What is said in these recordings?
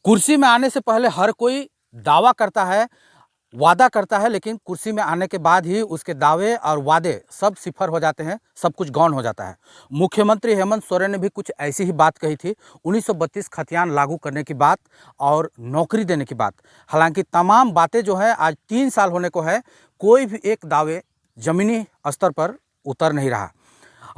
कुर्सी में आने से पहले हर कोई दावा करता है, वादा करता है, लेकिन कुर्सी में आने के बाद ही उसके दावे और वादे सब सिफर हो जाते हैं, सब कुछ गौन हो जाता है। मुख्यमंत्री हेमंत सोरेन ने भी कुछ ऐसी ही बात कही थी 1932 खतियान लागू करने की बात और नौकरी देने की बात। हालांकि तमाम बातें जो है आज 3 साल होने को है, कोई भी एक दावे ज़मीनी स्तर पर उतर नहीं रहा।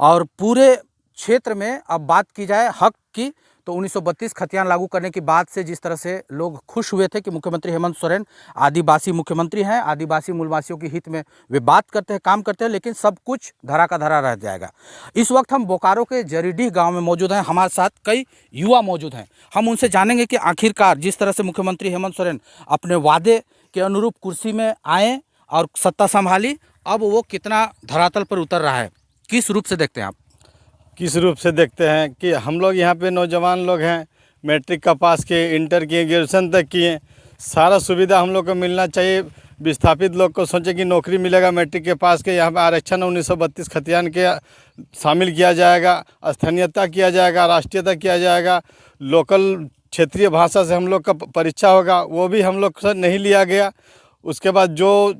और पूरे क्षेत्र में अब बात की जाए हक की, तो 1932 खतियान लागू करने की बात से जिस तरह से लोग खुश हुए थे कि मुख्यमंत्री हेमंत सोरेन आदिवासी मुख्यमंत्री हैं, आदिवासी मूलवासियों के हित में वे बात करते हैं, काम करते हैं, लेकिन सब कुछ धरा का धरा रह जाएगा। इस वक्त हम बोकारो के जरीडीह गांव में मौजूद हैं। हमारे साथ कई युवा मौजूद हैं। हम उनसे जानेंगे कि आखिरकार जिस तरह से मुख्यमंत्री हेमंत सोरेन अपने वादे के अनुरूप कुर्सी में आए और सत्ता संभाली, अब वो कितना धरातल पर उतर रहा है। किस रूप से देखते हैं आप? किस रूप से देखते हैं कि हम लोग यहाँ पे नौजवान लोग हैं, मैट्रिक का पास किए, इंटर किए, ग्रेजुएशन तक किए, सारा सुविधा हम लोग को मिलना चाहिए। विस्थापित लोग को सोचे कि नौकरी मिलेगा, मैट्रिक के पास के यहाँ पे आरक्षण 1932 खतियान के शामिल किया जाएगा, स्थानीयता किया जाएगा, राष्ट्रीयता किया जाएगा, लोकल क्षेत्रीय भाषा से हम लोग का परीक्षा होगा, वो भी हम लोग से नहीं लिया गया। उसके बाद जो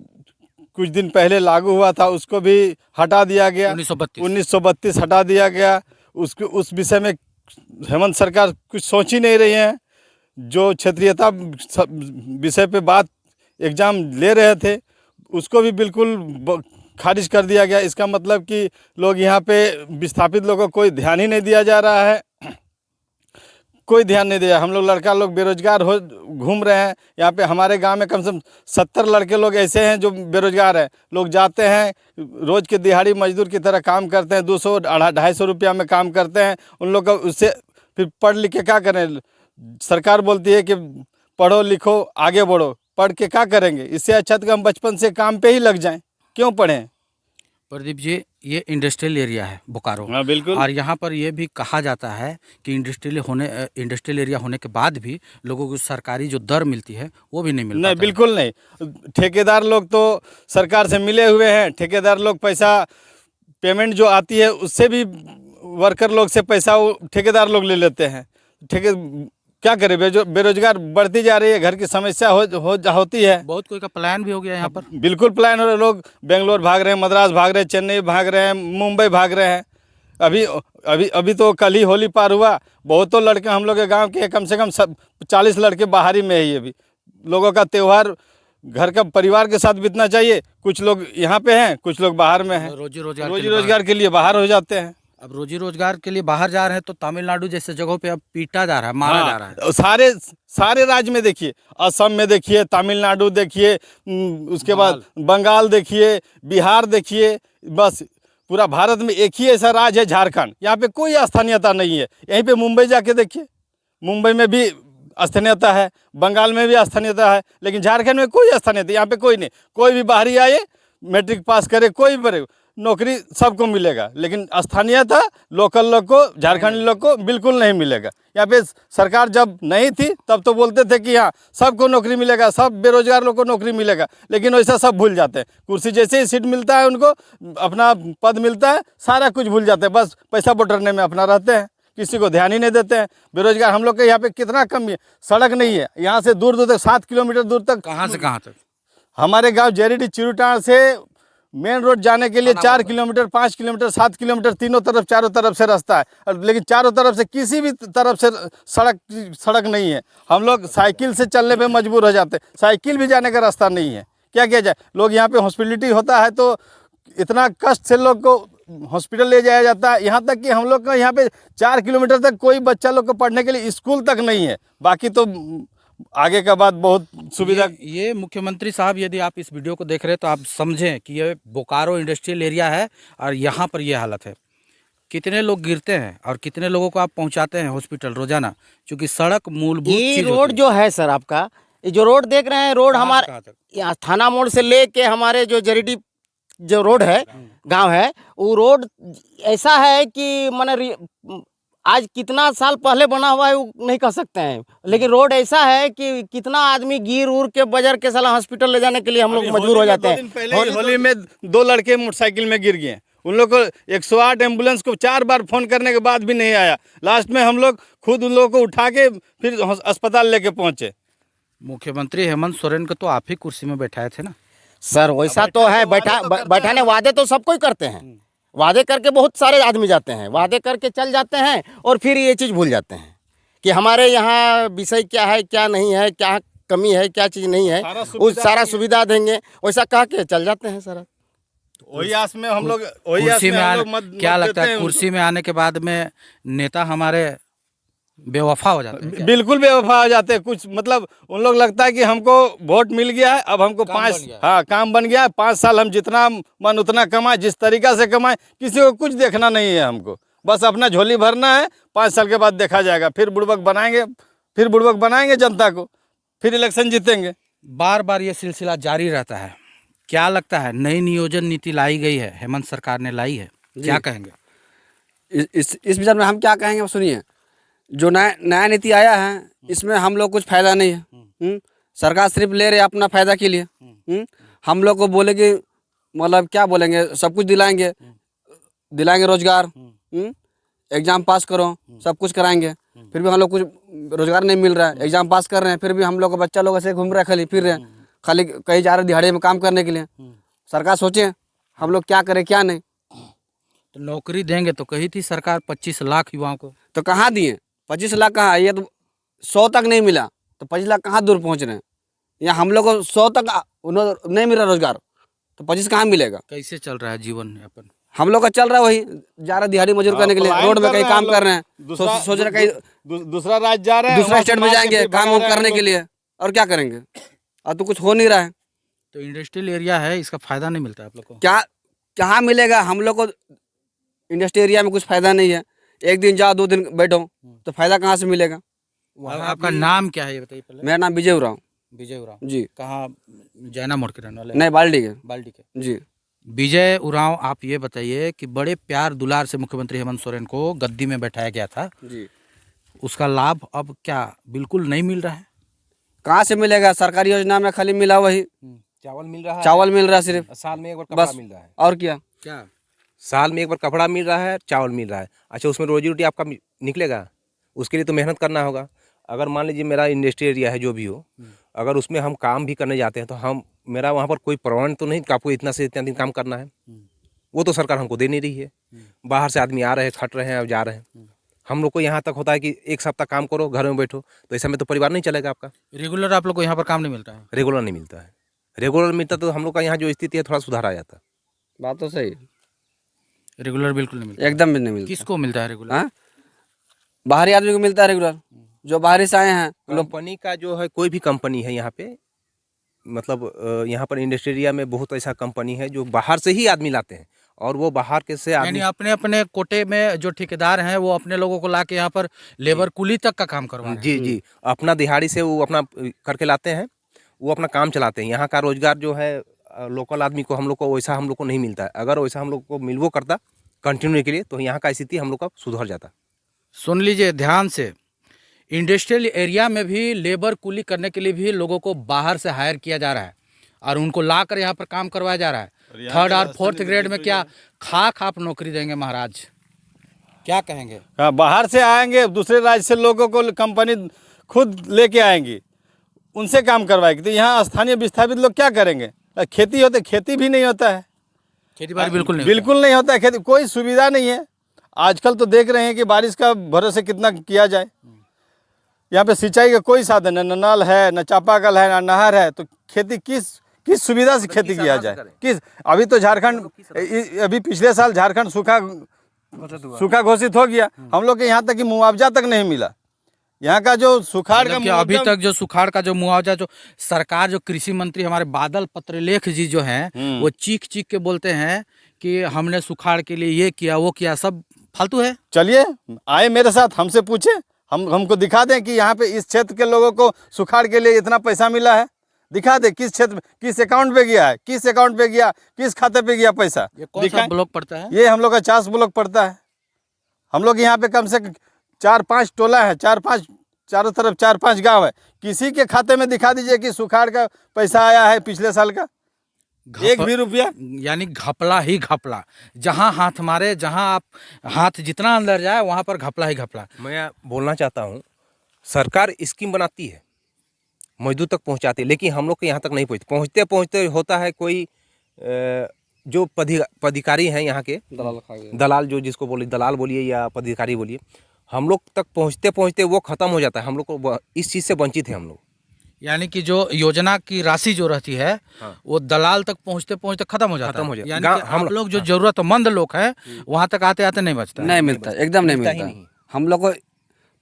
कुछ दिन पहले लागू हुआ था उसको भी हटा दिया गया, 1932 हटा दिया गया। उस विषय में हेमंत सरकार कुछ सोच ही नहीं रही है। जो क्षेत्रीयता विषय पे बात एग्ज़ाम ले रहे थे उसको भी बिल्कुल खारिज कर दिया गया। इसका मतलब कि लोग यहाँ पे विस्थापित लोगों को कोई ध्यान ही नहीं दिया जा रहा है, कोई ध्यान नहीं दिया। हम लोग लड़का लोग बेरोजगार हो घूम रहे हैं। यहाँ पे हमारे गांव में कम से कम 70 लड़के लोग ऐसे हैं जो बेरोजगार हैं। लोग जाते हैं रोज़ के दिहाड़ी मजदूर की तरह काम करते हैं, 200-250 रुपया में काम करते हैं। उन लोग का उससे फिर पढ़ लिख के क्या करें? सरकार बोलती है कि पढ़ो लिखो आगे बढ़ो, पढ़ के क्या करेंगे? इससे अच्छा तो हम बचपन से काम पे ही लग जाएं, क्यों पढ़ें? प्रदीप जी, ये इंडस्ट्रियल एरिया है बोकारो। हाँ बिल्कुल। और यहाँ पर ये भी कहा जाता है कि इंडस्ट्रियल एरिया होने के बाद भी लोगों को सरकारी जो दर मिलती है वो भी नहीं मिल पाता। नहीं, बिल्कुल नहीं। ठेकेदार लोग तो सरकार से मिले हुए हैं। ठेकेदार लोग पैसा पेमेंट जो आती है उससे भी वर्कर लोग से पैसा वो ठेकेदार लोग ले लेते हैं। क्या करें? बेरोजगार बढ़ती जा रही है, घर की समस्या होती है। बहुत कोई का प्लान भी हो गया यहाँ पर। बिल्कुल प्लान हो रहा है। लोग बेंगलोर भाग रहे हैं, मद्रास भाग रहे हैं, चेन्नई भाग रहे हैं, मुंबई भाग रहे हैं। अभी तो कल ही होली पार हुआ। बहुतों लड़के हम लोग के गांव के कम से कम 40 लड़के बाहर ही में ही। अभी लोगों का त्यौहार घर का परिवार के साथ बीतना चाहिए। कुछ लोग यहाँ पे हैं, कुछ लोग बाहर में हैं। रोजी रोजगार के लिए बाहर हो जाते हैं। अब रोजी रोजगार के लिए बाहर जा रहे हैं तो तमिलनाडु जैसे जगहों पे अब पीटा जा रहा है, मारा जा रहा है। सारे राज्य में देखिए, असम में देखिए, तमिलनाडु देखिए, उसके बाद बंगाल देखिए, बिहार देखिए। बस पूरा भारत में एक ही ऐसा राज्य है झारखंड, यहाँ पे कोई स्थानीयता नहीं है। यहीं पे मुंबई जाके देखिए, मुंबई में भी स्थानीयता है, बंगाल में भी स्थानीयता है, लेकिन झारखंड में कोई स्थानीयता यहाँ पे कोई नहीं। कोई भी बाहरी आए, मैट्रिक पास करे, कोई भी नौकरी सबको मिलेगा, लेकिन स्थानीयता लोकल लोग को, झारखंडी लोग को बिल्कुल नहीं मिलेगा। यहाँ पे सरकार जब नहीं थी तब तो बोलते थे कि हाँ सबको नौकरी मिलेगा, सब बेरोजगार लोग को नौकरी मिलेगा, लेकिन वैसा सब भूल जाते हैं। कुर्सी जैसे ही सीट मिलता है उनको, अपना पद मिलता है, सारा कुछ भूल जाते हैं। बस पैसा बटोरने में अपना रहते हैं, किसी को ध्यान ही नहीं देते हैं। बेरोजगार हम लोग के यहाँ पे कितना कम है। सड़क नहीं है यहाँ से दूर दूर तक, 7 किलोमीटर दूर तक। कहाँ से कहाँ तक? हमारे गाँव जरीडीह चिरुटाण से मेन रोड जाने के लिए 4 किलोमीटर, 5 किलोमीटर, 7 किलोमीटर, तीनों तरफ, चारों तरफ से रास्ता है। लेकिन चारों तरफ से किसी भी तरफ से सड़क नहीं है। हम लोग साइकिल से चलने पे मजबूर हो जाते हैं। साइकिल भी जाने का रास्ता नहीं है। क्या किया जाए? लोग यहाँ पे हॉस्पिटलिटी होता है तो इतना कष्ट से लोग को हॉस्पिटल ले जाया जाता है। यहाँ तक कि हम लोग का यहाँ पे 4 किलोमीटर तक कोई बच्चा लोग को पढ़ने के लिए स्कूल तक नहीं है। बाकी तो आगे का बात बहुत सुविधा। ये मुख्यमंत्री साहब, यदि आप इस वीडियो को देख रहे हैं तो आप समझें कि ये बोकारो इंडस्ट्रियल एरिया है और यहाँ पर ये हालत है। कितने लोग गिरते हैं और कितने लोगों को आप पहुँचाते हैं हॉस्पिटल रोजाना, क्योंकि सड़क मूलभूत ये रोड जो है सर, आपका ये जो रोड देख रहे हैं, रोड हमारे यहाँ थाना मोड़ से लेके हमारे जो जरीडीह जो रोड है, गांव है, वो रोड ऐसा है कि माने आज कितना साल पहले बना हुआ है वो नहीं कह सकते हैं, लेकिन रोड ऐसा है कि कितना आदमी गिर उर के बजर के साला हॉस्पिटल ले जाने के लिए हम लोग मजबूर हो जाते हैं। होली में 2 लड़के मोटरसाइकिल में गिर गए, उन लोग को 108 एम्बुलेंस को 4 बार फ़ोन करने के बाद भी नहीं आया। लास्ट में हम लोग खुद उन लोगों को उठा के फिर अस्पताल लेके पहुँचे। मुख्यमंत्री हेमंत सोरेन को तो आप ही कुर्सी में बैठाए थे ना। सर वैसा तो है, बैठाने वादे तो सब कोई करते हैं, वादे करके बहुत सारे आदमी जाते हैं, वादे करके चल जाते हैं और फिर ये चीज़ भूल जाते हैं कि हमारे यहाँ विषय क्या है, क्या नहीं है, क्या कमी है, क्या चीज़ नहीं है, उस सारा सुविधा देंगे, वैसा कह के चल जाते हैं सर। वही आस में हम लोग, वही आस कुर्सी में में हम लोग आने क्या लगता है कुर्सी में आने के बाद में नेता हमारे बेवफा हो जाते हैं क्या? बिल्कुल बेवफा हो जाते हैं। कुछ मतलब उन लोग लगता है कि हमको वोट मिल गया है, अब हमको काम बन गया है। हाँ काम बन गया है, 5 साल हम जितना मन उतना कमाए, जिस तरीका से कमाए, किसी को कुछ देखना नहीं है हमको, बस अपना झोली भरना है। 5 साल के बाद देखा जाएगा, फिर बुड़बक बनाएंगे जनता को, फिर इलेक्शन जीतेंगे। बार बार ये सिलसिला जारी रहता है। क्या लगता है नई नियोजन नीति लाई गई है, हेमंत सरकार ने लाई है, क्या कहेंगे? इस विचार में हम क्या कहेंगे, अब सुनिए। जो नया नीति आया है इसमें हम लोग कुछ फायदा नहीं है। सरकार सिर्फ ले रहे अपना फायदा के लिए। हम लोग को बोले कि मतलब क्या बोलेंगे, सब कुछ दिलाएंगे रोजगार, एग्जाम पास करो, सब कुछ कराएंगे, फिर भी हम लोग कुछ रोजगार नहीं मिल रहा है। एग्जाम पास कर रहे हैं, फिर भी हम लोग का बच्चा लोग ऐसे घूम रहे हैं, खाली फिर रहे हैं, खाली कहीं जा रहे दिहाड़ी में काम करने के लिए। सरकार सोचे हम लोग क्या करें क्या नहीं। तो नौकरी देंगे तो कही थी सरकार 25 लाख युवाओं को, तो कहाँ दिए? 25 लाख कहाँ, ये तो 100 तक नहीं मिला, तो 25 लाख कहाँ दूर पहुँच रहे हैं। यहाँ हम लोग को 100 तक नहीं मिल रहा रोजगार, तो 25 कहाँ मिलेगा? कैसे चल रहा है जीवन यापन? हम लोग का चल रहा है वही, जा रहा दिहाड़ी मजूर करने के लिए, रोड में कहीं काम कर रहे हैं, सोच रहे कहीं दूसरा राज्य जा रहे हैं, दूसरा स्टेट में जाएंगे काम करने के लिए, और क्या करेंगे? और तो कुछ हो नहीं रहा है। तो इंडस्ट्रियल एरिया है, इसका फायदा नहीं मिलता है आप लोग को? क्या कहाँ मिलेगा? हम लोग को इंडस्ट्री एरिया में कुछ फायदा नहीं है। एक दिन जाओ 2 दिन बैठो तो फायदा कहाँ से मिलेगा? आपका नाम क्या है ये बताइए पहले। मेरा नाम विजय उरांव विजय उरांव जी। कहाँ? जैना मोड़ के रहने वाले? नहीं, बाल्टी के बाल्टी के। जी। विजय उरांव, आप ये बताइए कि बड़े प्यार दुलार से मुख्यमंत्री हेमंत सोरेन को गद्दी में बैठाया गया था जी, उसका लाभ अब क्या बिल्कुल नहीं मिल रहा है? कहाँ से मिलेगा? सरकारी योजना में खाली मिला वही चावल मिल रहा है, चावल मिल रहा है सिर्फ, साल में एक बार कपड़ा बस। मिल रहा है। और क्या? क्या साल में एक बार कपड़ा मिल रहा है, चावल मिल रहा है। अच्छा, उसमें रोजी रोटी आपका निकलेगा, उसके लिए तो मेहनत करना होगा। अगर मान लीजिए मेरा इंडस्ट्री एरिया है जो भी हो, अगर उसमें हम काम भी करने जाते हैं तो मेरा वहाँ पर कोई प्रमाण तो नहीं कि आपको इतना से इतना दिन काम करना है, वो तो सरकार हमको दे नहीं रही है। बाहर से आदमी आ रहे हैं, खट रहे हैं और जा रहे हैं। हम लोग को यहाँ तक होता है कि 1 सप्ताह काम करो, घर में बैठो, तो ऐसा में तो परिवार नहीं चलेगा आपका। रेगुलर आप लोग को यहाँ पर काम नहीं मिलता है? रेगुलर नहीं मिलता है। रेगुलर मिलता तो हम लोग का यहाँ जो स्थिति है थोड़ा सुधार आ जाता। बात तो सही, रेगुलर बिल्कुल नहीं मिलता। एकदम भी नहीं मिलता। किसको मिलता है रेगुलर? हाँ, बाहरी आदमी को मिलता है रेगुलर, जो बाहरी से आए हैं लोग। कंपनी का जो है, कोई भी कंपनी है यहाँ पे, मतलब यहाँ पर इंडस्ट्री एरिया में बहुत ऐसा कंपनी है जो बाहर से ही आदमी लाते हैं, और वो बाहर के से यानी आदमी अपने अपने कोटे में जो ठेकेदार हैं वो अपने लोगों को लाके यहाँ पर लेबर कुली तक का काम करवा रहे हैं। जी जी अपना दिहाड़ी से वो अपना करके लाते हैं, वो अपना काम चलाते हैं। यहाँ का रोजगार जो है लोकल आदमी को, हम लोग को वैसा हम लोग को नहीं मिलता है। अगर वैसा हम लोग को मिलवो करता कंटिन्यू के लिए, तो यहाँ का स्थिति हम लोग का सुधर जाता। सुन लीजिए ध्यान से, इंडस्ट्रियल एरिया में भी लेबर कुली करने के लिए भी लोगों को बाहर से हायर किया जा रहा है और उनको लाकर यहाँ पर काम करवाया जा रहा है। 3rd और 4th ग्रेड में क्या खाक आप नौकरी देंगे महाराज, क्या कहेंगे? हाँ, बाहर से आएंगे, दूसरे राज्य से लोगों को कंपनी खुद लेके आएंगी, उनसे काम करवाएगी। तो यहाँ स्थानीय विस्थापित लोग क्या करेंगे? खेती होते, खेती भी नहीं होता है, खेती बाड़ी बिल्कुल नहीं बिल्कुल नहीं होता है खेती, कोई सुविधा नहीं है। आजकल तो देख रहे हैं कि बारिश का भरोसे कितना किया जाए। यहाँ पे सिंचाई का कोई साधन है, न नल है, न चापाकल है, न नहर है, तो खेती किस सुविधा से खेती किया जाए? किस अभी तो झारखंड, अभी पिछले साल झारखंड सूखा घोषित हो गया। हम लोग के यहाँ तक कि मुआवजा तक नहीं मिला। यहाँ का जो सुखाड़ का मतलब अभी तक जो सुखाड़ का जो मुआवजा, जो सरकार, जो कृषि मंत्री हमारे बादल पत्रलेख जी जो हैं, वो चीख के बोलते हैं कि हमने सुखाड़ के लिए ये किया वो किया, सब फालतू है। चलिए आए मेरे साथ, हमसे पूछे, हमको दिखा दें कि यहाँ पे इस क्षेत्र के लोगों को सुखाड़ के लिए इतना पैसा मिला है। दिखा दे किस क्षेत्र, किस अकाउंट पे गया है, किस अकाउंट पे गया, किस खाते पे गया पैसा। ये कौन सा ब्लॉक पड़ता है? ये हम लोग का 40 ब्लॉक पड़ता है। हम लोग यहाँ पे कम से 4-5 टोला है, 4-5 चारों तरफ 4-5 गांव है। किसी के खाते में दिखा दीजिए कि सुखाड़ का पैसा आया है पिछले साल का। एक भी रुपया। यानी घपला ही घपला, जहां हाथ मारे, जहां आप हाथ जितना अंदर जाए वहां पर घपला ही घपला। मैं बोलना चाहता हूँ, सरकार स्कीम बनाती है, मजदूर तक पहुँचाती है, लेकिन हम लोग के यहाँ तक नहीं पहुँचते पहुँचते होता है कोई जो पदाधिकारी हैं यहाँ के, दलाल जो जिसको बोलिए, दलाल बोलिए या पदाधिकारी बोलिए, हम लोग तक पहुँचते पहुँचते वो ख़त्म हो जाता है। हम लोग को इस चीज़ से वंचित है हम लोग। यानी कि जो योजना की राशि जो रहती है वो दलाल तक पहुंचते पहुंचते खत्म हो जाता है। यानी कि हम लोग जो जरूरतमंद लोग हैं वहां तक आते आते नहीं बचता, नहीं मिलता, एकदम नहीं मिलता। हम लोग को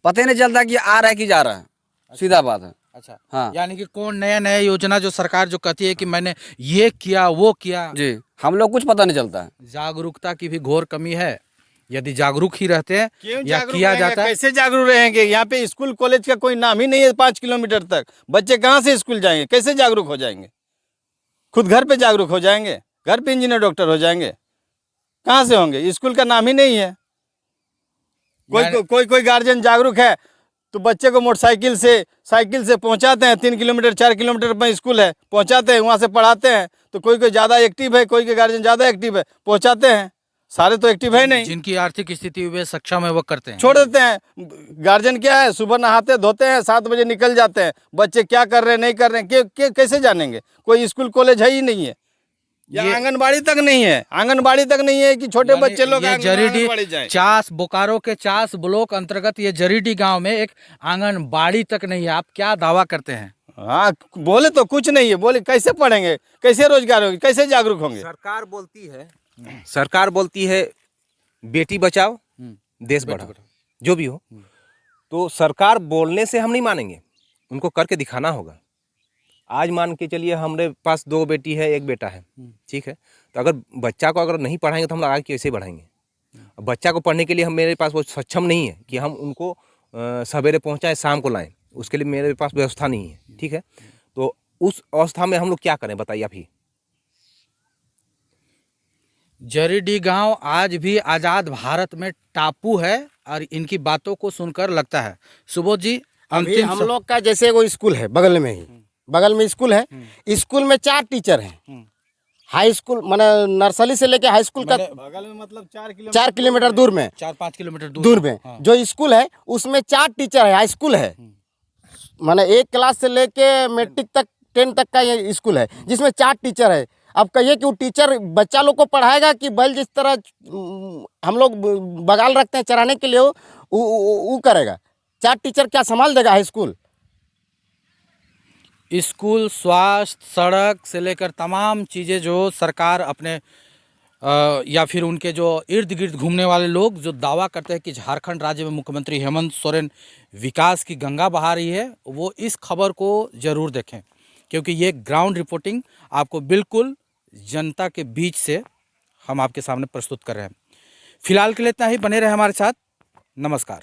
पता ही नहीं चलता कि आ रहा है कि जा रहा है, सीधा बात है। अच्छा, हाँ। यानी कि कौन नया नया योजना जो सरकार जो कहती है कि मैंने ये किया वो किया, जी, हम लोग कुछ पता नहीं चलता है। जागरूकता की भी घोर कमी है। यदि जागरूक ही रहते हैं क्यों या जागरूक किया रहेंगे? जाता है, कैसे जागरूक रहेंगे? यहाँ पे स्कूल कॉलेज का कोई नाम ही नहीं है 5 किलोमीटर तक। बच्चे कहाँ से स्कूल जाएंगे? कैसे जागरूक हो जाएंगे? खुद घर पे जागरूक हो जाएंगे? घर पे इंजीनियर डॉक्टर हो जाएंगे? कहाँ से होंगे? स्कूल का नाम ही नहीं है। कोई गार्जियन जागरूक है तो बच्चे को मोटरसाइकिल से साइकिल से पहुँचाते हैं, 3 किलोमीटर 4 किलोमीटर में स्कूल है, पहुँचाते हैं, वहाँ से पढ़ाते हैं। तो कोई ज़्यादा एक्टिव है, कोई के गार्जियन ज़्यादा एक्टिव है, पहुँचाते हैं। सारे तो एक्टिव है नहीं। जिनकी आर्थिक स्थिति वे सक्षम है वो करते हैं, छोड़ देते हैं। गार्जियन क्या है, सुबह नहाते धोते हैं, 7 बजे निकल जाते हैं। बच्चे क्या कर रहे हैं नहीं कर रहे हैं कैसे जानेंगे? कोई स्कूल कॉलेज है ही नहीं है, या आंगनबाड़ी तक नहीं है। आंगनबाड़ी तक नहीं है कि छोटे बच्चे लोग आंगनबाड़ी जाएं। चास बोकारो के चास ब्लॉक अंतर्गत ये जरीडी गांव में एक आंगनबाड़ी तक नहीं है। आप क्या दावा करते हैं? हाँ, बोले तो कुछ नहीं है, बोले कैसे पढ़ेंगे, कैसे रोजगार होंगे, कैसे जागरूक होंगे? सरकार बोलती है बेटी बचाओ देश बढ़ाओ, जो भी हो। तो सरकार बोलने से हम नहीं मानेंगे, उनको करके दिखाना होगा। आज मान के चलिए हमारे पास 2 बेटी है 1 बेटा है, ठीक है। तो अगर बच्चा को अगर नहीं पढ़ाएंगे तो हम आगे कैसे बढ़ाएंगे? बच्चा को पढ़ने के लिए हम मेरे पास वो सक्षम नहीं है कि हम उनको सवेरे पहुंचाएं शाम को लाएं, उसके लिए मेरे पास व्यवस्था नहीं है, ठीक है। तो उस अवस्था में हम लोग क्या करें बताइए आप ही। जरीडी गांव आज भी आज़ाद भारत में टापू है और इनकी बातों को सुनकर लगता है। सुबोध जी, अभी हम लोग का जैसे वो स्कूल है बगल में ही, बगल में स्कूल है। स्कूल में 4 टीचर हैं। हाई स्कूल माने नर्सरी से लेके हाई स्कूल का बगल में मतलब 4 किलोमीटर दूर में, 4-5 किलोमीटर दूर में जो स्कूल है उसमें 4 टीचर है। हाई स्कूल है, माने 1 क्लास से लेके मैट्रिक तक 10 तक का ये स्कूल है जिसमें 4 टीचर है। अब कहिए कि वो टीचर बच्चा लोग को पढ़ाएगा कि बैल जिस तरह हम लोग बगाल रखते हैं चराने के लिए वो करेगा? 4 टीचर क्या संभाल देगा हाई स्कूल? स्कूल, स्वास्थ्य, सड़क से लेकर तमाम चीज़ें जो सरकार अपने या फिर उनके जो इर्द गिर्द घूमने वाले लोग जो दावा करते हैं कि झारखंड राज्य में मुख्यमंत्री हेमंत सोरेन विकास की गंगा बहा रही है, वो इस खबर को ज़रूर देखें, क्योंकि ये ग्राउंड रिपोर्टिंग आपको बिल्कुल जनता के बीच से हम आपके सामने प्रस्तुत कर रहे हैं। फिलहाल के लिए इतना ही, बने रहे हमारे साथ। नमस्कार।